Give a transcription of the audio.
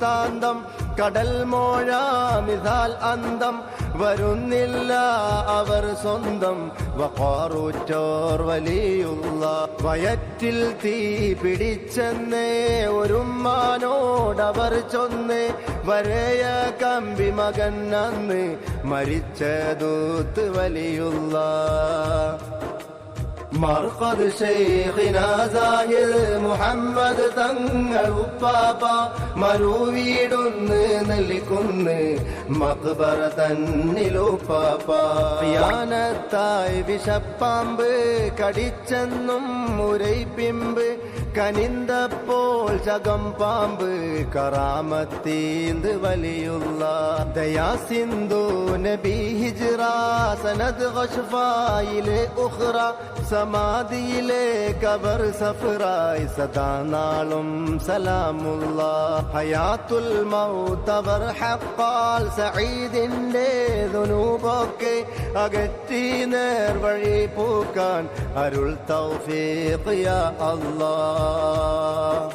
വൃത്താന്തം കടൽ മോഴ മിസാൽ അന്തം വരുന്നില്ല അവർ സ്വന്തം വഖാറുറ്റോർ വലിയുള്ള വയറ്റിൽ തീ പിടിച്ചെന്നേ ഒരുമ്മാനോടവർ ചൊന്ന് വരയ കമ്പി മകൻ അന്ന് മരിച്ചതൂത്ത് വലിയുള്ള മർഖദ് ശൈഖിനാ സാഹിദ് മുഹമ്മദ് തങ്ങൾ ഉപ്പാപ്പ മരുവീടുന്ന് നെല്ലിക്കുന്ന് മഖ്ബറ തന്നിലുപ്പാപ്പ യാനത്തായി വിഷപ്പാമ്പ് കടിച്ചെന്നും മുരൈപ്പിമ്പ് കനിന്തപ്പോൾ ചകം പാമ്പ് കറാമത്തീന്ത് വലിയുള്ള ദയാ സിന്ധു നബി ഹിജ്റ സനദ് ഖശ്ഫായിലെ ഉഖ്റ സമാധിയിലെ കബർ സഫറായി സദാ നാളും സലാമുള്ള ഹയാത്തുൽ മൗതവർ ഹഖാൽ സഈദിന്റെ ദുനൂബൊക്കെ അകറ്റി നേർവഴി പൂക്കാൻ അരുൾ തൗഫീഖ് യാ അല്ലാഹ്.